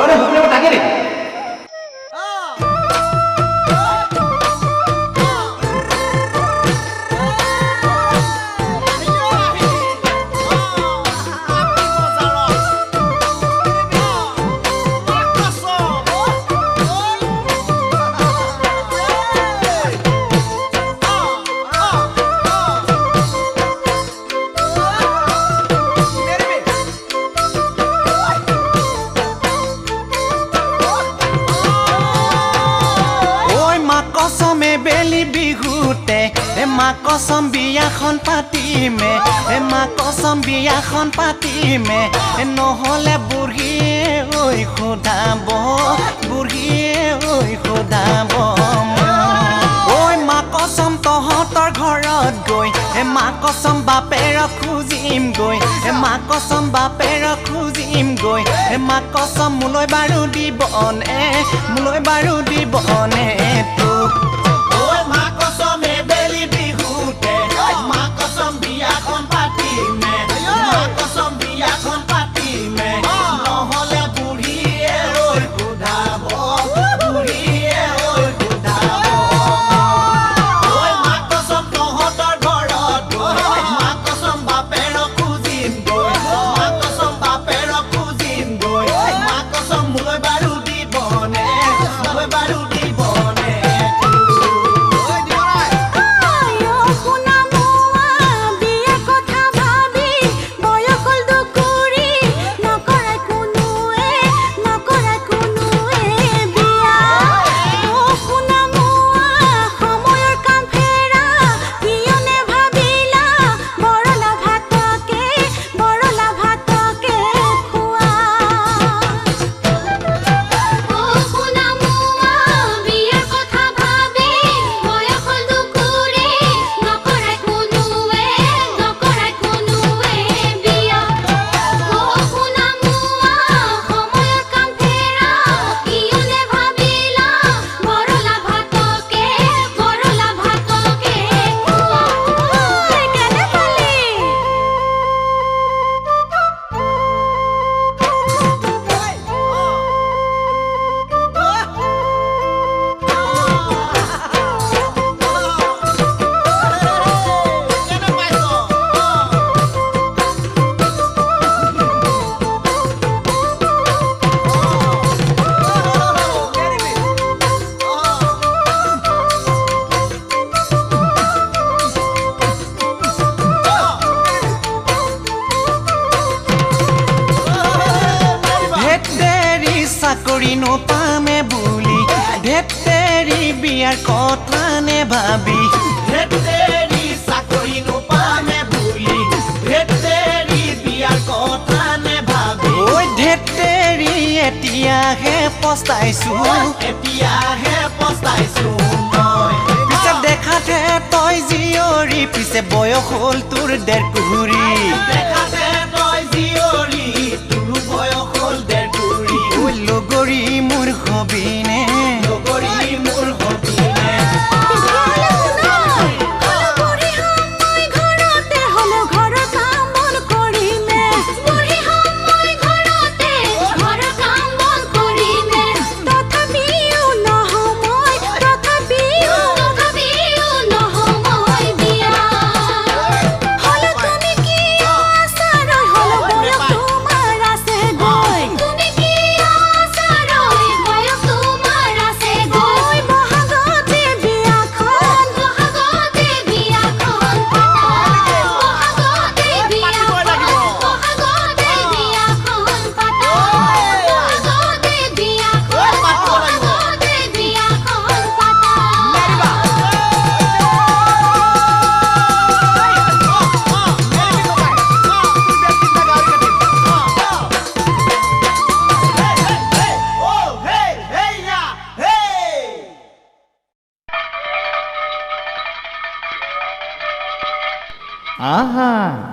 ওরে বুকলে ডাকে রে कसम बियाखन पातिमे मा कसम बियाखन पातिमे নহলে বুঢ়ীয়ে ঐ খুদাব বুঢ়ীয়ে ঐ খুদাব ঐ মা কসম তহঁতৰ ঘৰত গৈ মা কসম বাপেৰ খুজিম গৈ মা কসম বাপেৰ খুজিম গৈ মা কসম মোলৈ বাৰু দিবনে মোলৈ বাৰু দিবনে তোক চাকৰি নোপামে বুলি ধেতেৰি বিয়াৰ কথা নে ভাবি ধেতেৰি চাকৰি নোপামে বুলি ধেতেৰি বিয়াৰ কথা নে ভাবি ঐ ধেতেৰি এতিয়াহে পস্তাইছো মই পিছে দেখাতে তই জীয়ৰী পিছে বয়স হ'ল তোৰ ডেৰ কুহুৰী দেখাতে তই জীয়ৰী তোৰ বয়স হ'ল ডেৰ কুহুৰী লগৰী মোৰ হবিনে লগৰী মোৰ হবিনে Aha.